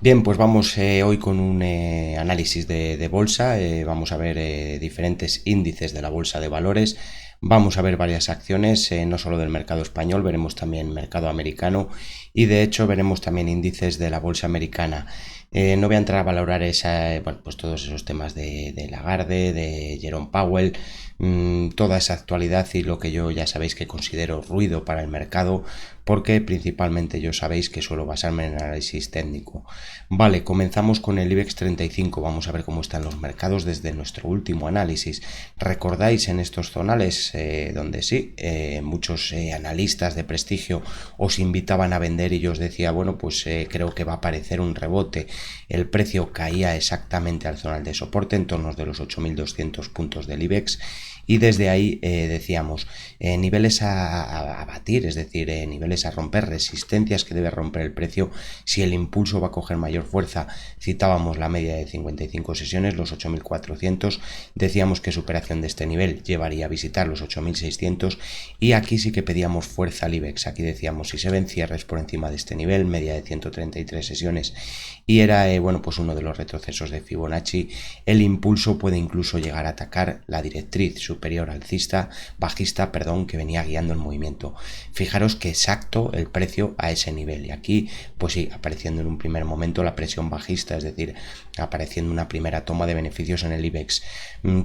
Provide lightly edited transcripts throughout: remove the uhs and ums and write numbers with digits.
Bien, pues vamos hoy con un análisis de bolsa. Vamos a ver diferentes índices de la bolsa de valores. Vamos a ver varias acciones, no solo del mercado español, veremos también mercado americano y de hecho veremos también índices de la bolsa americana. No voy a entrar a valorar bueno, pues todos esos temas de Lagarde, de Jerome Powell, toda esa actualidad y lo que yo ya sabéis que considero ruido para el mercado, porque principalmente yo sabéis que suelo basarme en análisis técnico. Vale, comenzamos con el IBEX 35. Vamos a ver cómo están los mercados desde nuestro último análisis. ¿Recordáis en estos zonales donde sí, muchos analistas de prestigio os invitaban a vender y yo os decía, bueno, pues creo que va a aparecer un rebote? El precio caía exactamente al zonal de soporte en torno de los 8.200 puntos del IBEX y desde ahí decíamos niveles a batir, es decir, niveles a romper, resistencias que debe romper el precio si el impulso va a coger mayor fuerza. Citábamos la media de 55 sesiones, los 8.400, decíamos que superación de este nivel llevaría a visitar los 8.600 y aquí sí que pedíamos fuerza al IBEX. Aquí decíamos si se ven cierres por encima de este nivel, media de 133 sesiones, y era bueno, pues uno de los retrocesos de Fibonacci. El impulso puede incluso llegar a atacar la directriz superior alcista, bajista, perdón, que venía guiando el movimiento. Fijaros que exacto el precio a ese nivel, y aquí pues sí, apareciendo en un primer momento la presión bajista, es decir, apareciendo una primera toma de beneficios en el IBEX.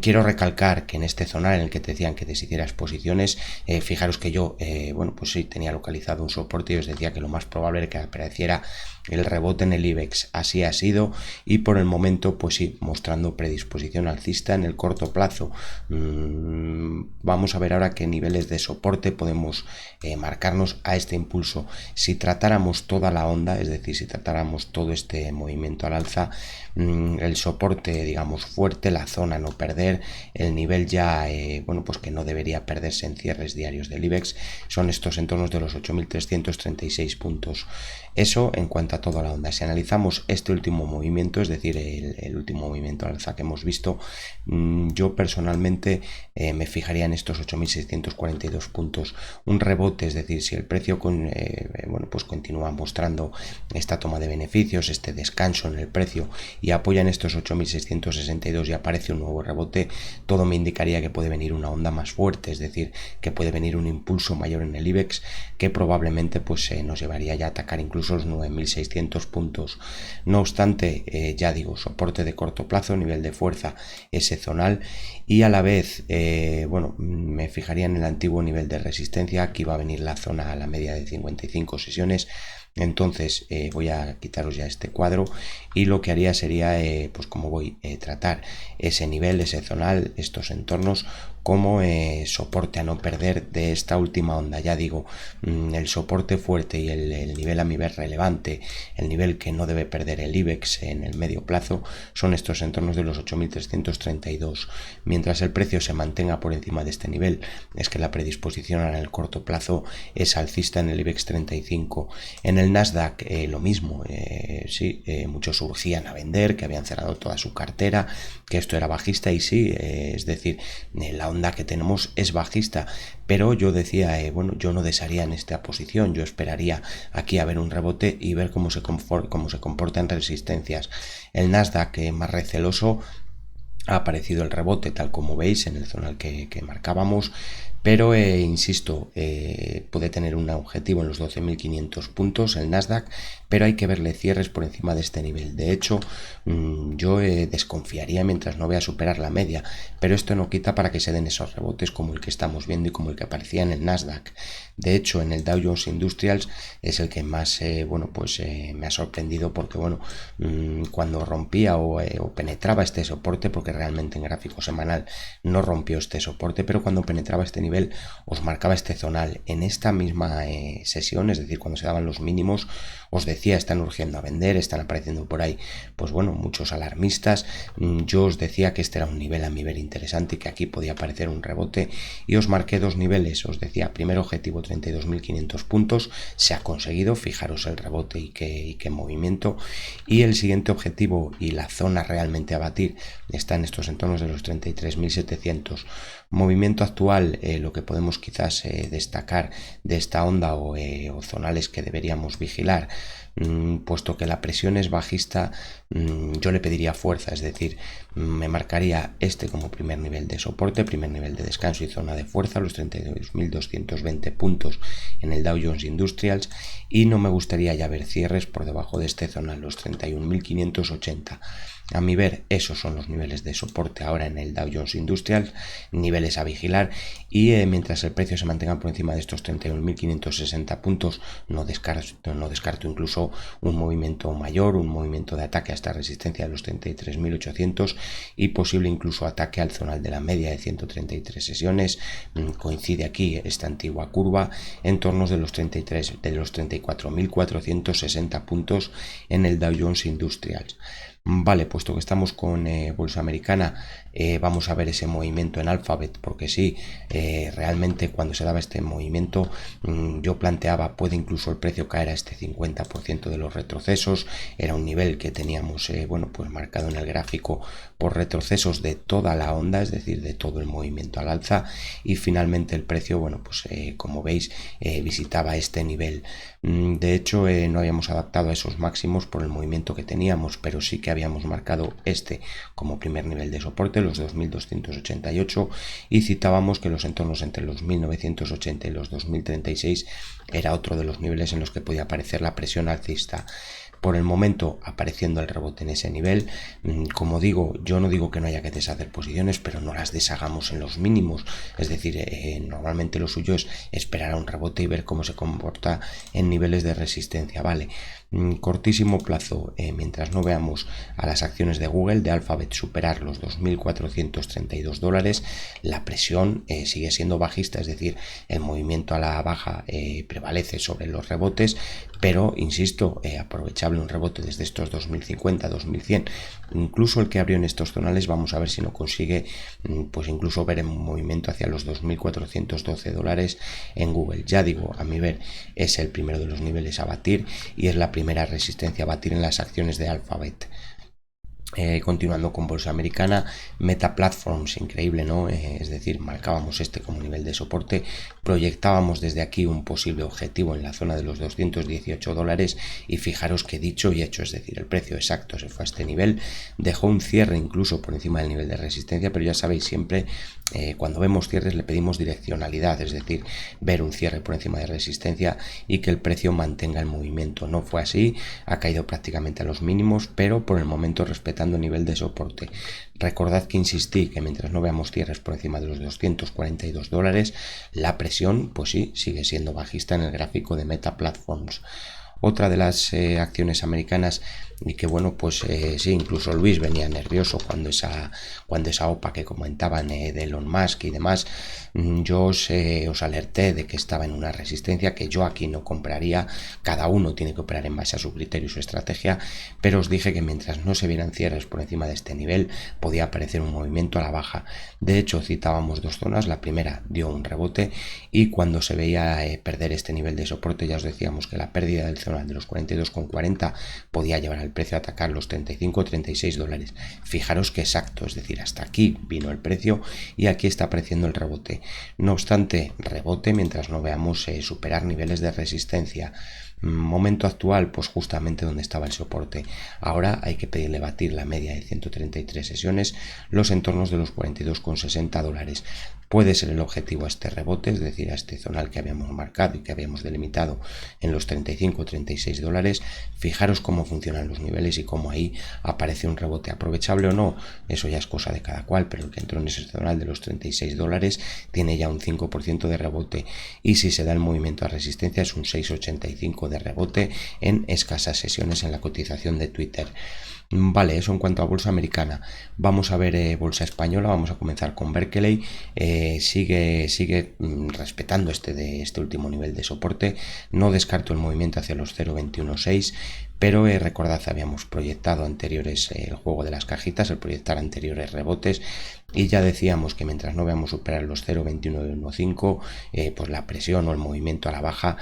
Quiero recalcar que en este zonal en el que te decían que deshicieras posiciones, fijaros que yo, bueno, pues sí, tenía localizado un soporte y os decía que lo más probable era que apareciera el rebote en el IBEX. Así ha sido y por el momento pues sí, mostrando predisposición alcista en el corto plazo. Vamos a ver ahora qué niveles de soporte podemos marcarnos a este impulso. Si tratáramos toda la onda, es decir, si tratáramos todo este movimiento al alza, el soporte, digamos, fuerte, la zona no perder, el nivel ya, bueno, pues que no debería perderse en cierres diarios del IBEX, son estos entornos de los 8.336 puntos. Eso en cuanto a toda la onda. Si analizamos este último movimiento, es decir, el último movimiento al alza que hemos visto, yo personalmente me fijaría en estos 8.642 puntos. Un rebote, es decir, si el precio bueno, pues continúa mostrando esta toma de beneficios, este descanso en el precio y apoya en estos 8.662 y aparece un nuevo rebote, todo me indicaría que puede venir una onda más fuerte, es decir, que puede venir un impulso mayor en el IBEX que probablemente pues nos llevaría ya a atacar incluso los 9.600 puntos. No obstante, ya digo, soporte de corto plazo, nivel de fuerza ese zonal y a la vez, bueno, me fijaría en el antiguo nivel de resistencia. Aquí va a venir la zona a la media de 55 sesiones. Entonces voy a quitaros ya este cuadro y lo que haría sería pues como voy a tratar ese nivel, ese zonal, estos entornos como soporte a no perder de esta última onda. Ya digo, el soporte fuerte y el nivel a mi vez relevante, el nivel que no debe perder el IBEX en el medio plazo, son estos entornos de los 8.332. Mientras el precio se mantenga por encima de este nivel, es que la predisposición en el corto plazo es alcista en el IBEX 35. En el Nasdaq lo mismo, sí, muchos urgían a vender, que habían cerrado toda su cartera, que esto era bajista y sí, es decir, la onda que tenemos es bajista, pero yo decía, bueno, yo no desharía en esta posición, yo esperaría aquí a ver un rebote y ver cómo se comporta en resistencias. El Nasdaq más receloso, ha aparecido el rebote tal como veis en el zonal que marcábamos, pero insisto, puede tener un objetivo en los 12.500 puntos el Nasdaq, pero hay que verle cierres por encima de este nivel. De hecho, yo desconfiaría mientras no vea superar la media, pero esto no quita para que se den esos rebotes como el que estamos viendo y como el que aparecía en el Nasdaq. De hecho, en el Dow Jones Industrials es el que más, bueno, pues me ha sorprendido porque, bueno, cuando rompía o penetraba este soporte, porque realmente en gráfico semanal no rompió este soporte, pero cuando penetraba este nivel os marcaba este zonal. En esta misma sesión, es decir, cuando se daban los mínimos, os decía, están urgiendo a vender, están apareciendo por ahí, pues bueno, muchos alarmistas. Yo os decía que este era un nivel a mi ver interesante y que aquí podía aparecer un rebote y os marqué dos niveles. Os decía, primer objetivo 32.500 puntos, se ha conseguido, fijaros el rebote y qué movimiento, y el siguiente objetivo y la zona realmente a batir está en estos entornos de los 33.700. Movimiento actual, lo que podemos quizás destacar de esta onda o zonales que deberíamos vigilar, puesto que la presión es bajista, yo le pediría fuerza, es decir, me marcaría este como primer nivel de soporte, primer nivel de descanso y zona de fuerza, los 32.220 puntos en el Dow Jones Industrials, y no me gustaría ya ver cierres por debajo de esta zona, los 31.580. A mi ver, esos son los niveles de soporte ahora en el Dow Jones Industrial, niveles a vigilar, y mientras el precio se mantenga por encima de estos 31.560 puntos, no descarto incluso un movimiento mayor, un movimiento de ataque a esta resistencia de los 33.800 y posible incluso ataque al zonal de la media de 133 sesiones. Coincide aquí esta antigua curva en torno de los 34.460 puntos en el Dow Jones Industrial. Vale, puesto que estamos con bolsa americana, vamos a ver ese movimiento en Alphabet, porque sí, realmente cuando se daba este movimiento, yo planteaba, puede incluso el precio caer a este 50% de los retrocesos. Era un nivel que teníamos, pues marcado en el gráfico por retrocesos de toda la onda, es decir, de todo el movimiento al alza, y finalmente el precio, como veis, visitaba este nivel. De hecho, no habíamos adaptado a esos máximos por el movimiento que teníamos, pero sí que habíamos marcado este como primer nivel de soporte, los 2.288, y citábamos que los entornos entre los 1.980 y los 2.036 era otro de los niveles en los que podía aparecer la presión alcista. Por el momento apareciendo el rebote en ese nivel. Como digo, yo no digo que no haya que deshacer posiciones, pero no las deshagamos en los mínimos, es decir, normalmente lo suyo es esperar a un rebote y ver cómo se comporta en niveles de resistencia, ¿vale? Cortísimo plazo, mientras no veamos a las acciones de Google, de Alphabet, superar los $2.432, la presión sigue siendo bajista, es decir, el movimiento a la baja prevalece sobre los rebotes, pero insisto, aprovechable un rebote desde estos 2050, 2100, incluso el que abrió en estos zonales, vamos a ver si no consigue pues incluso ver un movimiento hacia los $2.412 en Google. Ya digo, a mi ver, es el primero de los niveles a batir y es la primera resistencia a batir en las acciones de Alphabet. Continuando con bolsa americana, Meta Platforms, increíble, ¿no? Es decir, marcábamos este como nivel de soporte, proyectábamos desde aquí un posible objetivo en la zona de los $218 y fijaros que dicho y hecho, es decir, el precio exacto se fue a este nivel, dejó un cierre incluso por encima del nivel de resistencia, pero ya sabéis, siempre cuando vemos cierres le pedimos direccionalidad, es decir, ver un cierre por encima de resistencia y que el precio mantenga el movimiento. No fue así, ha caído prácticamente a los mínimos, pero por el momento respetando nivel de soporte. Recordad que insistí que mientras no veamos cierres por encima de los $242, la presión, pues sí, sigue siendo bajista en el gráfico de Meta Platforms. Otra de las acciones americanas y que sí, incluso Luis venía nervioso cuando esa OPA que comentaban de Elon Musk y demás, yo os alerté de que estaba en una resistencia que yo aquí no compraría, cada uno tiene que operar en base a su criterio y su estrategia, pero os dije que mientras no se vieran cierres por encima de este nivel podía aparecer un movimiento a la baja. De hecho, citábamos dos zonas, la primera dio un rebote y cuando se veía perder este nivel de soporte ya os decíamos que la pérdida del zonal de los 42,40 podía llevar al precio a atacar los $35-36. Fijaros que exacto, es decir, hasta aquí vino el precio y aquí está apareciendo el rebote. No obstante, rebote mientras no veamos superar niveles de resistencia. Momento actual, pues justamente donde estaba el soporte. Ahora hay que pedirle batir la media de 133 sesiones, los entornos de los $42,60. Puede ser el objetivo a este rebote, es decir, a este zonal que habíamos marcado y que habíamos delimitado en los $35-36. Fijaros cómo funcionan los niveles y cómo ahí aparece un rebote. Aprovechable o no, eso ya es cosa de cada cual, pero el que entró en ese zonal de los $36 tiene ya un 5% de rebote y si se da el movimiento a resistencia es un 6,85 de rebote en escasas sesiones en la cotización de Twitter. Vale, eso en cuanto a bolsa americana. Vamos a ver bolsa española, vamos a comenzar con Berkeley. Sigue respetando este último nivel de soporte. No descarto el movimiento hacia los 0,216. pero recordad, habíamos proyectado anteriores el juego de las cajitas, el proyectar anteriores rebotes, y ya decíamos que mientras no veamos superar los 0,21 y 1,5, pues la presión o el movimiento a la baja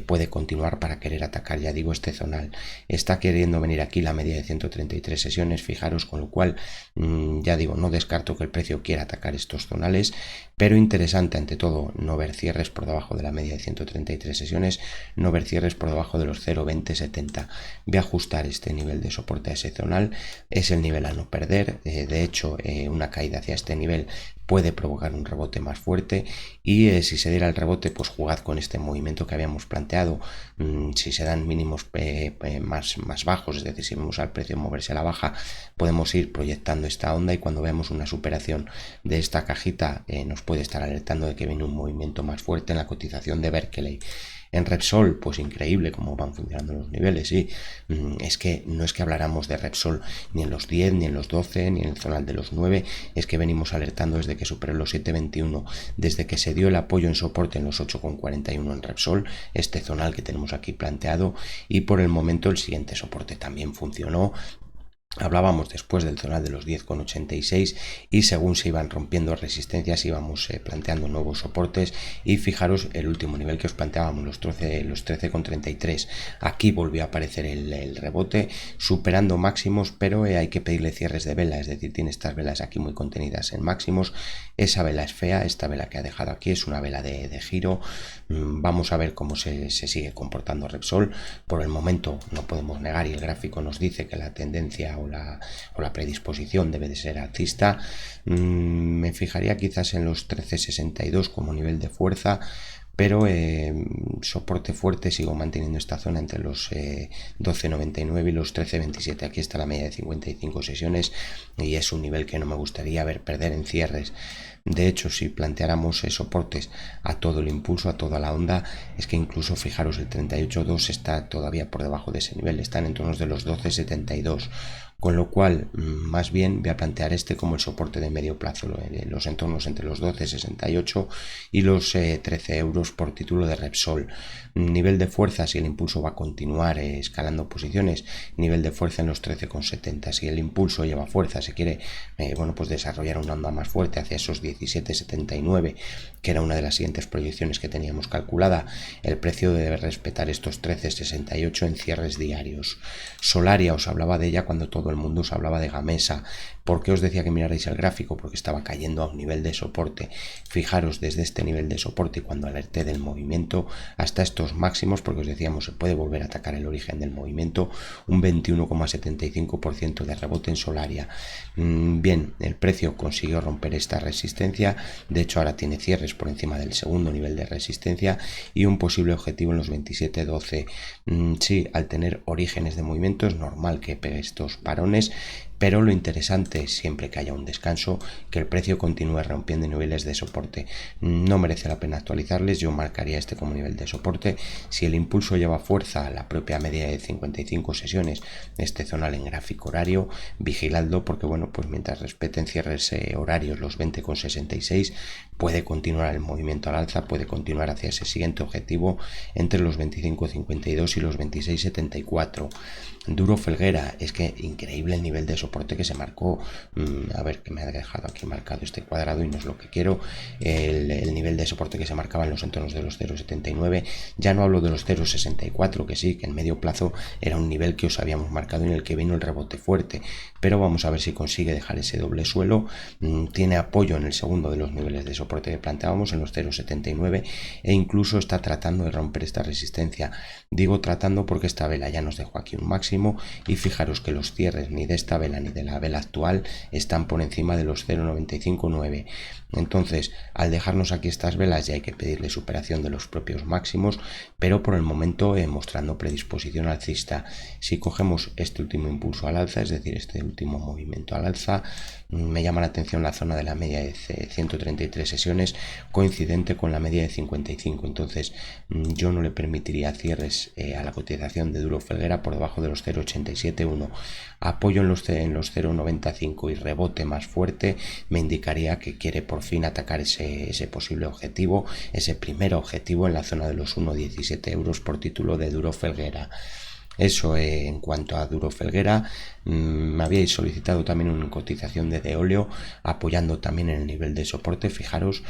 puede continuar para querer atacar, ya digo, este zonal. Está queriendo venir aquí la media de 133 sesiones, fijaros, con lo cual ya digo, no descarto que el precio quiera atacar estos zonales, pero interesante ante todo no ver cierres por debajo de la media de 133 sesiones, no ver cierres por debajo de los 0,2070. Voy a ajustar este nivel de soporte a ese zonal, es el nivel a no perder. De hecho, una caída hacia este nivel puede provocar un rebote más fuerte, y si se diera el rebote, pues jugad con este movimiento que habíamos planteado. Si se dan mínimos más bajos, es decir, si vemos al precio moverse a la baja, podemos ir proyectando esta onda, y cuando veamos una superación de esta cajita nos puede estar alertando de que viene un movimiento más fuerte en la cotización de Berkeley. En Repsol, pues increíble cómo van funcionando los niveles, sí. Es que no es que habláramos de Repsol ni en los 10, ni en los 12, ni en el zonal de los 9, es que venimos alertando desde que superó los 7,21, desde que se dio el apoyo en soporte en los 8,41 en Repsol, este zonal que tenemos aquí planteado, y por el momento el siguiente soporte también funcionó. Hablábamos después del zonal de los 10,86, y según se iban rompiendo resistencias íbamos planteando nuevos soportes, y fijaros el último nivel que os planteábamos, los 13,33. Aquí volvió a aparecer el rebote superando máximos, pero hay que pedirle cierres de vela, es decir, tiene estas velas aquí muy contenidas en máximos. Esa vela es fea, esta vela que ha dejado aquí es una vela de giro. Vamos a ver cómo se sigue comportando Repsol. Por el momento no podemos negar, y el gráfico nos dice que la tendencia o la predisposición debe de ser alcista. Me fijaría quizás en los 13,62 como nivel de fuerza, pero soporte fuerte sigo manteniendo esta zona entre los 12,99 y los 13,27. Aquí está la media de 55 sesiones, y es un nivel que no me gustaría ver perder en cierres. De hecho, si planteáramos soportes a todo el impulso, a toda la onda, es que incluso fijaros el 38,2 está todavía por debajo de ese nivel, están en torno de los 12,72. Con lo cual, más bien voy a plantear este como el soporte de medio plazo, los entornos entre los 12,68 y los 13 euros por título de Repsol. Nivel de fuerza, si el impulso va a continuar escalando posiciones, nivel de fuerza en los 13,70. Si el impulso lleva fuerza, se quiere pues desarrollar una onda más fuerte hacia esos 17,79, que era una de las siguientes proyecciones que teníamos calculada, el precio debe respetar estos 13,68 en cierres diarios. Solaria, os hablaba de ella cuando todo el mundo os hablaba de Gamesa. ¿Por qué os decía que mirarais el gráfico? Porque estaba cayendo a un nivel de soporte. Fijaros desde este nivel de soporte, y cuando alerté del movimiento hasta estos máximos, porque os decíamos se puede volver a atacar el origen del movimiento, un 21,75% de rebote en Solaria. Bien, el precio consiguió romper esta resistencia, de hecho ahora tiene cierres por encima del segundo nivel de resistencia y un posible objetivo en los 27,12. Sí, al tener orígenes de movimiento es normal que pegue estos parones, pero lo interesante, siempre que haya un descanso, que el precio continúe rompiendo niveles de soporte. No merece la pena actualizarles, yo marcaría este como nivel de soporte. Si el impulso lleva fuerza a la propia media de 55 sesiones, este zonal en gráfico horario, vigiladlo, porque bueno, pues mientras respeten cierres horarios los 20,66, puede continuar el movimiento al alza, puede continuar hacia ese siguiente objetivo entre los 25,52 y los 26,74. Duro Felguera, es que increíble el nivel de soporte que se marcó. A ver, que me ha dejado aquí marcado este cuadrado y no es lo que quiero. El nivel de soporte que se marcaba en los entornos de los 0,79. Ya no hablo de los 0,64, que sí, que en medio plazo era un nivel que os habíamos marcado en el que vino el rebote fuerte, pero vamos a ver si consigue dejar ese doble suelo. Tiene apoyo en el segundo de los niveles de soporte que planteábamos, en los 0,79, e incluso está tratando de romper esta resistencia. Digo tratando porque esta vela ya nos dejó aquí un máximo, y fijaros que los cierres ni de esta vela ni de la vela actual están por encima de los 0,959. Entonces, al dejarnos aquí estas velas ya hay que pedirle superación de los propios máximos, pero por el momento mostrando predisposición alcista. Si cogemos este último impulso al alza, es decir, este último movimiento al alza, me llama la atención la zona de la media de 133 sesiones coincidente con la media de 55. Entonces yo no le permitiría cierres a la cotización de Duro Felguera por debajo de los 0,871. Apoyo en los 0,95 y rebote más fuerte me indicaría que quiere por fin atacar ese posible objetivo, ese primer objetivo en la zona de los 1,17 euros por título de Duro Felguera. Eso en cuanto a Duro Felguera, me habíais solicitado también una cotización de Deoleo, apoyando también en el nivel de soporte. Fijaros,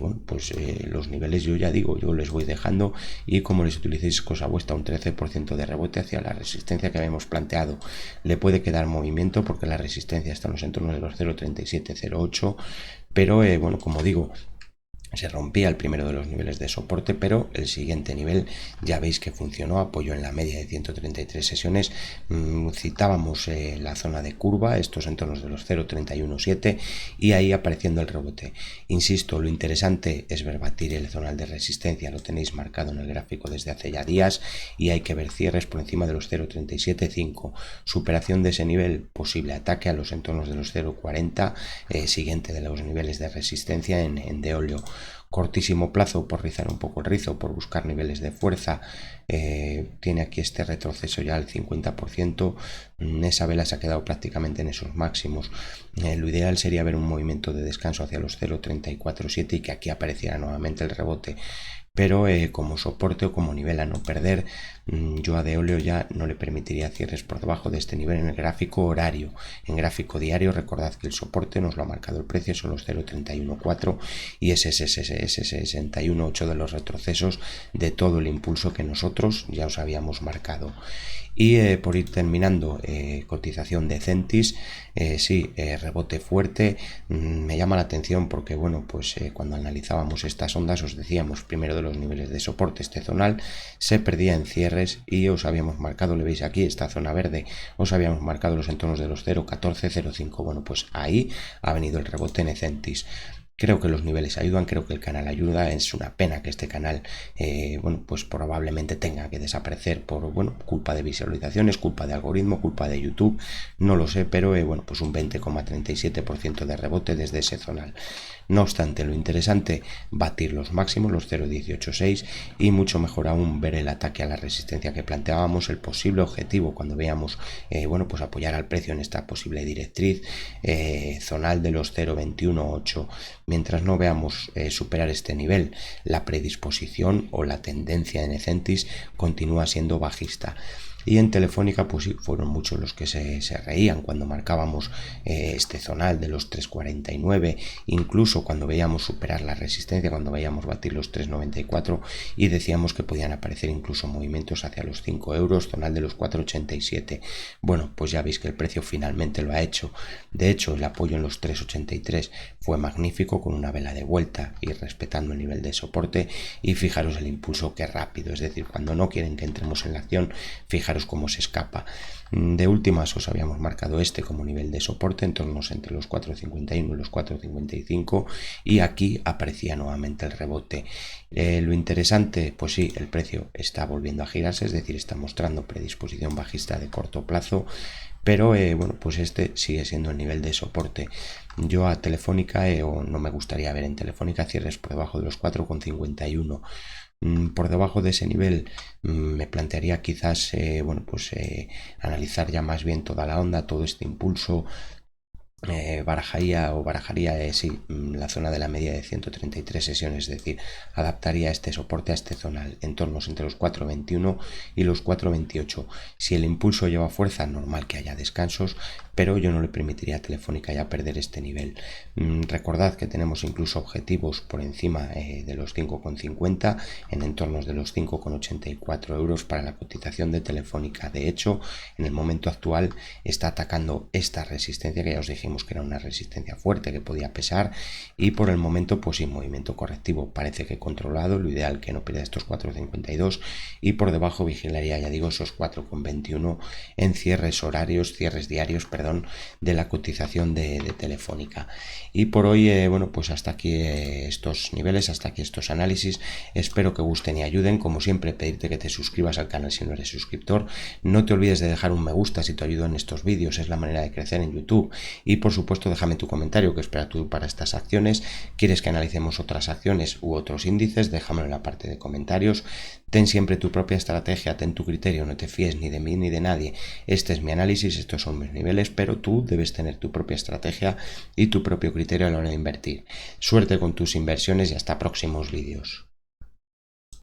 bueno, pues los niveles yo ya digo, yo les voy dejando, y como les utilicéis cosa vuestra, un 13% de rebote hacia la resistencia que habíamos planteado. Le puede quedar movimiento porque la resistencia está en los entornos de los 0,37, 0,8, pero bueno, como digo, se rompía el primero de los niveles de soporte, pero el siguiente nivel ya veis que funcionó, apoyó en la media de 133 sesiones. Citábamos la zona de curva, estos entornos de los 0,317, y ahí apareciendo el rebote. Insisto, lo interesante es ver batir el zonal de resistencia, lo tenéis marcado en el gráfico desde hace ya días, y hay que ver cierres por encima de los 0,375, superación de ese nivel, posible ataque a los entornos de los 0,40, siguiente de los niveles de resistencia en Deoleo. Cortísimo plazo, por rizar un poco el rizo, por buscar niveles de fuerza, tiene aquí este retroceso ya al 50%. Esa vela se ha quedado prácticamente en esos máximos. Lo ideal sería ver un movimiento de descanso hacia los 0,347 y que aquí apareciera nuevamente el rebote, pero como soporte o como nivel a no perder, yo a Deoleo ya no le permitiría cierres por debajo de este nivel en el gráfico horario. En gráfico diario, recordad que el soporte nos lo ha marcado el precio, son los 0,314, y ese 61,8 de los retrocesos de todo el impulso que nosotros ya os habíamos marcado. Y por ir terminando, cotización de Centis, sí, rebote fuerte. Me llama la atención porque, bueno, pues cuando analizábamos estas ondas os decíamos primero de los niveles de soporte, este zonal se perdía en cierres, y os habíamos marcado, le veis aquí, esta zona verde, os habíamos marcado los entornos de los 0,14, 0,5. Bueno, pues ahí ha venido el rebote en Centis. Creo que los niveles ayudan, creo que el canal ayuda. Es una pena que este canal, bueno, pues probablemente tenga que desaparecer por, bueno, culpa de visualizaciones, culpa de algoritmo, culpa de YouTube, no lo sé, pero bueno, pues un 20,37% de rebote desde ese zonal. No obstante, lo interesante, batir los máximos, los 0,186, y mucho mejor aún ver el ataque a la resistencia que planteábamos, el posible objetivo cuando veamos, bueno, pues apoyar al precio en esta posible directriz zonal de los 0,218. Mientras no veamos superar este nivel, la predisposición o la tendencia en Centis continúa siendo bajista. Y en Telefónica, pues sí, fueron muchos los que se reían cuando marcábamos este zonal de los 3,49, incluso cuando veíamos superar la resistencia, cuando veíamos batir los 3,94, y decíamos que podían aparecer incluso movimientos hacia los 5 euros, zonal de los 4,87. Bueno, pues ya veis que el precio finalmente lo ha hecho. De hecho, el apoyo en los 3,83 fue magnífico, con una vela de vuelta y respetando el nivel de soporte. Y fijaros el impulso, que rápido, es decir, cuando no quieren que entremos en la acción, fijaros cómo se escapa. De últimas os habíamos marcado este como nivel de soporte, en tornos entre los 4,51 y los 4,55, y aquí aparecía nuevamente el rebote. Lo interesante, pues sí, el precio está volviendo a girarse, es decir, está mostrando predisposición bajista de corto plazo, pero bueno, pues este sigue siendo el nivel de soporte. Yo a Telefónica, o no me gustaría ver en Telefónica cierres por debajo de los 4,51. Por debajo de ese nivel me plantearía quizás, bueno, pues analizar ya más bien toda la onda, todo este impulso. Barajaría, sí, la zona de la media de 133 sesiones, es decir, adaptaría este soporte a este zonal, entornos entre los 4,21 y los 4,28. Si el impulso lleva fuerza, normal que haya descansos, pero yo no le permitiría a Telefónica ya perder este nivel. Recordad que tenemos incluso objetivos por encima de los 5,50, en entornos de los 5,84 euros para la cotización de Telefónica. De hecho, en el momento actual está atacando esta resistencia, que ya os dijimos que era una resistencia fuerte que podía pesar, y por el momento pues sin movimiento correctivo, parece que controlado. Lo ideal que no pierda estos 4,52, y por debajo vigilaría, ya digo, esos 4,21 en cierres horarios, cierres diarios, perdón, de la cotización de Telefónica. Y por hoy, bueno, pues hasta aquí estos niveles, hasta aquí estos análisis. Espero que gusten y ayuden. Como siempre, pedirte que te suscribas al canal si no eres suscriptor. No te olvides de dejar un me gusta si te ayudo en estos vídeos, es la manera de crecer en YouTube. Y por supuesto, déjame tu comentario, que espera tú para estas acciones. ¿Quieres que analicemos otras acciones u otros índices? Déjamelo en la parte de comentarios. Ten siempre tu propia estrategia, ten tu criterio, no te fíes ni de mí ni de nadie. Este es mi análisis, estos son mis niveles, pero tú debes tener tu propia estrategia y tu propio criterio a la hora de invertir. Suerte con tus inversiones y hasta próximos vídeos.